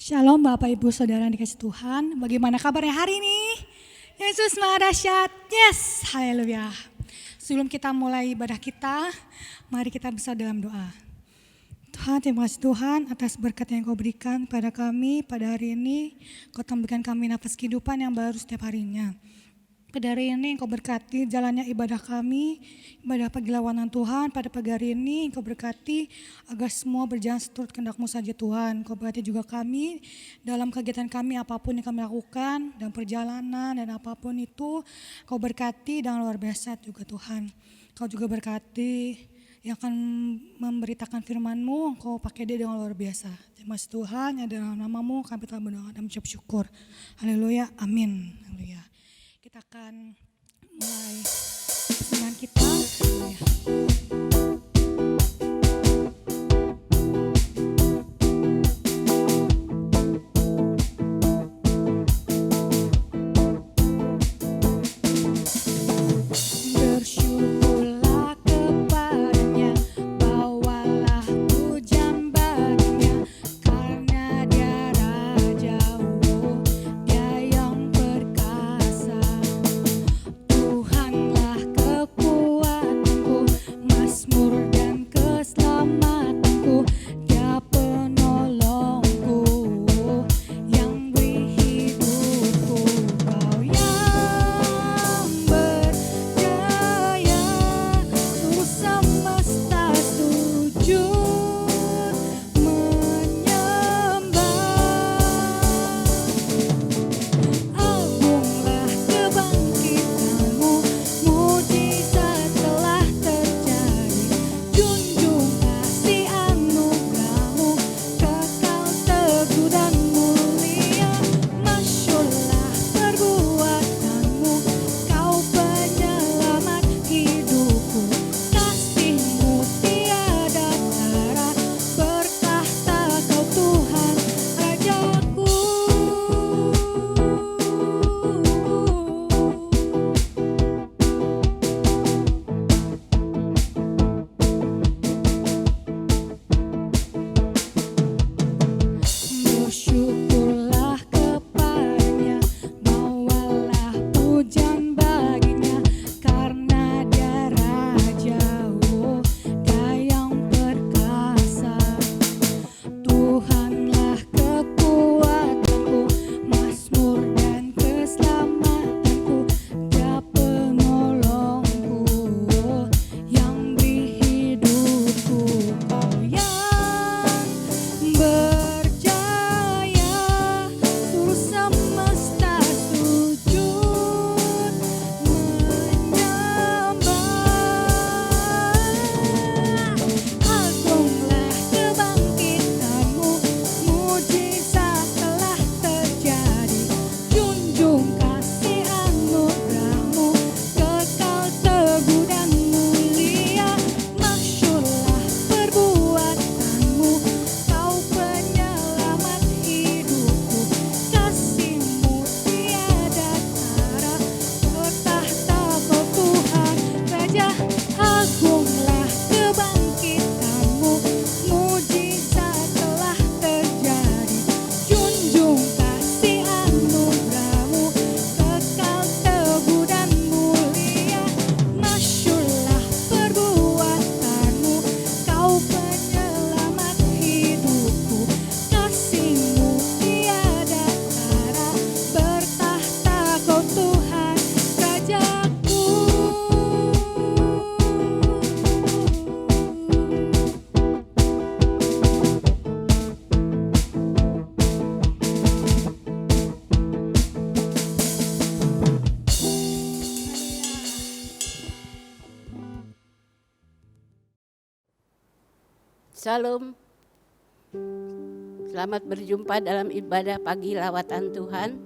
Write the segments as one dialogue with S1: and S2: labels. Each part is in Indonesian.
S1: Shalom Bapak Ibu Saudara yang dikasih Tuhan. Bagaimana kabarnya hari ini? Yesus Maha Dahsyat. Yes, haleluya. Sebelum kita mulai ibadah kita, mari kita bersama dalam doa. Tuhan, terima kasih Tuhan atas berkat yang Kau berikan pada kami pada hari ini. Kau tambahkan kami nafas kehidupan yang baru setiap harinya. Pada hari ini Engkau berkati jalannya ibadah kami, ibadah pagelawanan Tuhan. Pada pagi hari ini Engkau berkati agar semua berjalan seturut kehendak-Mu saja Tuhan. Engkau berkati juga kami dalam kegiatan kami apapun yang kami lakukan, dalam perjalanan dan apapun itu. Engkau berkati dengan luar biasa juga Tuhan. Engkau juga berkati yang akan memberitakan firman-Mu, Engkau pakai dia dengan luar biasa. Terima kasih Tuhan, ya dalam nama-Mu kami telah berdoa dan mengucap syukur. Haleluya, amin. Haleluya. Kita akan mulai persembahan kita. Bersyukurlah kepadanya, bawalah pujian baginya, karena dia rajaku, dia yang perkasa. Tuhanlah kekuatanku, mazmur dan keselamatanku, dia penolongku, yang beri hidupku. Kau yang berjaya, seluruh semesta sujud menyembah. Agunglah kebangkitan-Mu, mujizat telah terjadi. Junjung kasih anugerah-Mu, kekal teguh dan mulia. Masyurlah perbuatan-Mu, Kau penyelamat hidupku. Kasih-Mu tiada tara, bertahta Kau Tuhan Rajaku. Bersyukurlah kepadanya, bawalah pujian baginya, karena dia rajaku, dia yang perkasa. Tuhanlah kekuatanku, mazmur dan keselamatanku, dia penolongku, yang beri hidupku. Kau yang berjaya, seluruh semesta sujud menyembah. Agunglah kebangkitan-Mu, mujizat telah terjadi. Junjung kasih anugerah-Mu, kekal teguh dan mulia. Masyurlah perbuatan-Mu, Kau penyelamat hidupku. Kasih-Mu tiada tara, bertahta Kau Tuhan Raja. Agunglah kebangkitan-Mu, mujizat telah terjadi. Junjung kasih anugerah-Mu, kekal teguh dan mulia. Masyurlah perbuatan-Mu, Kau penyelamat hidupku. Kasih-Mu tiada tara, bertahta Kau Tuhan Rajaku.
S2: Shalom. Selamat berjumpa dalam ibadah pagi lawatan Tuhan.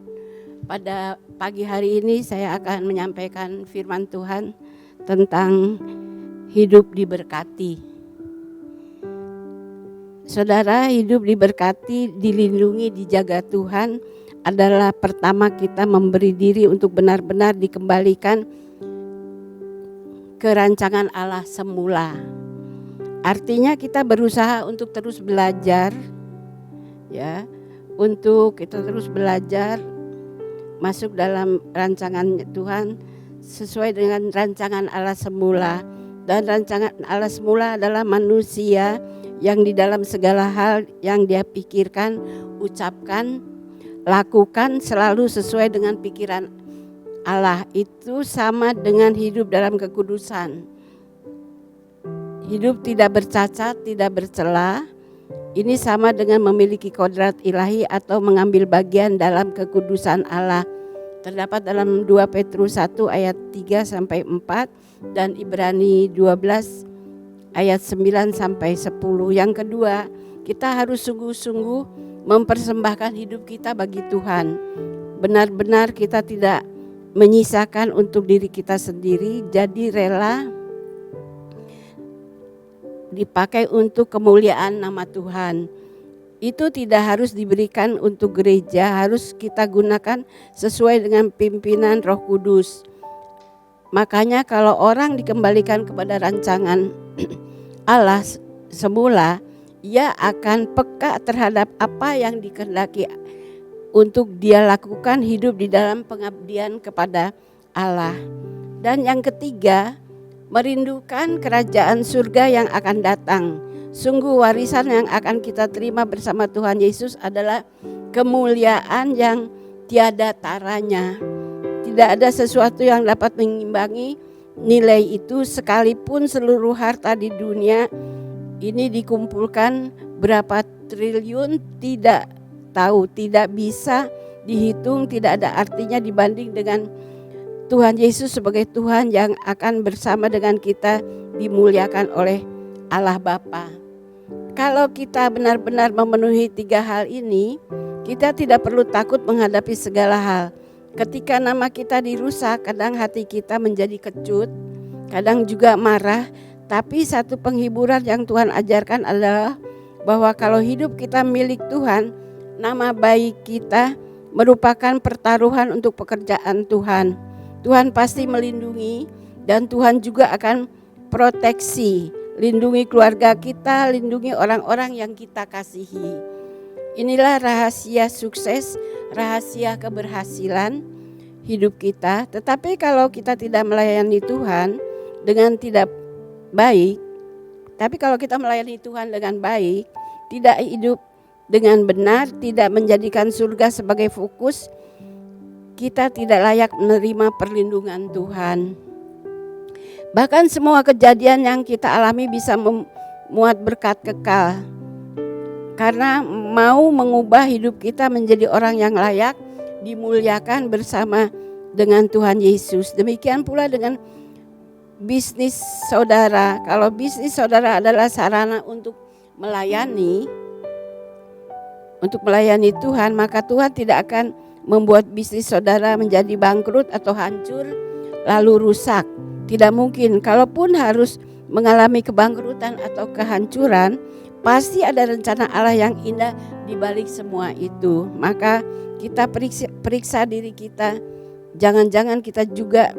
S2: Pada pagi hari ini saya akan menyampaikan firman Tuhan tentang hidup diberkati. Saudara, hidup diberkati, dilindungi, dijaga Tuhan adalah pertama kita memberi diri untuk benar-benar dikembalikan ke rancangan Allah semula. Artinya kita berusaha untuk terus belajar, ya, untuk kita terus belajar masuk dalam rancangan Tuhan sesuai dengan rancangan Allah semula. Dan rancangan Allah semula adalah manusia yang di dalam segala hal yang dia pikirkan, ucapkan, lakukan selalu sesuai dengan pikiran Allah. Itu sama dengan hidup dalam kekudusan. Hidup tidak bercacat, tidak bercela. Ini sama dengan memiliki kodrat ilahi atau mengambil bagian dalam kekudusan Allah. Terdapat dalam 2 Petrus 1 ayat 3 sampai 4 dan Ibrani 12 ayat 9 sampai 10. Yang kedua, kita harus sungguh-sungguh mempersembahkan hidup kita bagi Tuhan. Benar-benar kita tidak menyisakan untuk diri kita sendiri, jadi rela dipakai untuk kemuliaan nama Tuhan. Itu tidak harus diberikan untuk gereja, harus kita gunakan sesuai dengan pimpinan Roh Kudus. Makanya kalau orang dikembalikan kepada rancangan Allah semula, ia akan peka terhadap apa yang dikehendaki untuk dia lakukan, hidup di dalam pengabdian kepada Allah. Dan yang ketiga, merindukan kerajaan surga yang akan datang. Sungguh warisan yang akan kita terima bersama Tuhan Yesus adalah kemuliaan yang tiada taranya. Tidak ada sesuatu yang dapat mengimbangi nilai itu, sekalipun seluruh harta di dunia ini dikumpulkan berapa triliun, tidak tahu, tidak bisa dihitung, tidak ada artinya dibanding dengan Tuhan Yesus sebagai Tuhan yang akan bersama dengan kita dimuliakan oleh Allah Bapa. Kalau kita benar-benar memenuhi 3 hal ini, kita tidak perlu takut menghadapi segala hal. Ketika nama kita dirusak, kadang hati kita menjadi kecut, kadang juga marah. Tapi satu penghiburan yang Tuhan ajarkan adalah bahwa kalau hidup kita milik Tuhan, nama baik kita merupakan pertaruhan untuk pekerjaan Tuhan. Tuhan pasti melindungi dan Tuhan juga akan proteksi. Lindungi keluarga kita, lindungi orang-orang yang kita kasihi. Inilah rahasia sukses, rahasia keberhasilan hidup kita. Tetapi kalau kita tidak melayani Tuhan dengan tidak baik, tapi kalau kita melayani Tuhan dengan baik, tidak hidup dengan benar, tidak menjadikan surga sebagai fokus, kita tidak layak menerima perlindungan Tuhan. Bahkan semua kejadian yang kita alami bisa memuat berkat kekal. Karena mau mengubah hidup kita menjadi orang yang layak dimuliakan bersama dengan Tuhan Yesus. Demikian pula dengan bisnis saudara. Kalau bisnis saudara adalah sarana untuk melayani Tuhan, maka Tuhan tidak akan membuat bisnis saudara menjadi bangkrut atau hancur lalu rusak. Tidak mungkin. Kalaupun harus mengalami kebangkrutan atau kehancuran, pasti ada rencana Allah yang indah di balik semua itu. Maka kita periksa diri kita. Jangan-jangan kita juga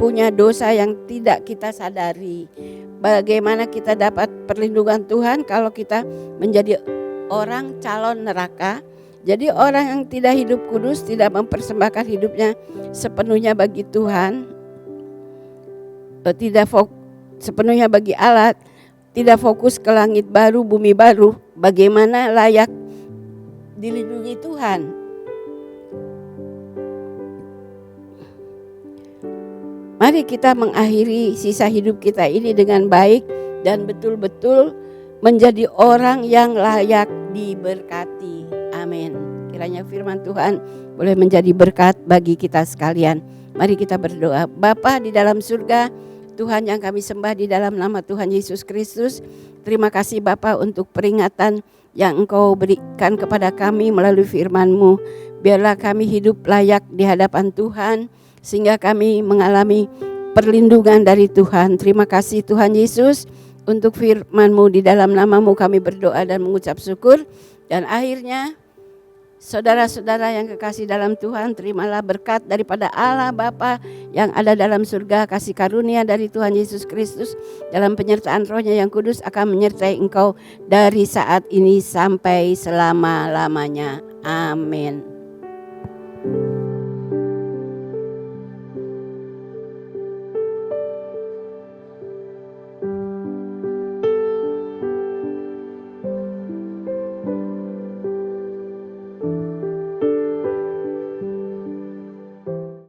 S2: punya dosa yang tidak kita sadari. Bagaimana kita dapat perlindungan Tuhan kalau kita menjadi orang calon neraka? Jadi orang yang tidak hidup kudus, tidak mempersembahkan hidupnya sepenuhnya bagi Tuhan, tidak sepenuhnya bagi Allah, tidak fokus ke langit baru, bumi baru, bagaimana layak dilindungi Tuhan. Mari kita mengakhiri sisa hidup kita ini dengan baik dan betul-betul menjadi orang yang layak diberkati. Amin. Kiranya firman Tuhan boleh menjadi berkat bagi kita sekalian. Mari kita berdoa. Bapa di dalam surga, Tuhan yang kami sembah di dalam nama Tuhan Yesus Kristus, terima kasih Bapa untuk peringatan yang Engkau berikan kepada kami melalui firman-Mu. Biarlah kami hidup layak di hadapan Tuhan, sehingga kami mengalami perlindungan dari Tuhan. Terima kasih Tuhan Yesus untuk firman-Mu. Di dalam nama-Mu kami berdoa dan mengucap syukur. Dan akhirnya, saudara-saudara yang kekasih dalam Tuhan, terimalah berkat daripada Allah Bapa yang ada dalam surga, kasih karunia dari Tuhan Yesus Kristus dalam penyertaan Roh-Nya yang kudus akan menyertai engkau dari saat ini sampai selama-lamanya. Amin.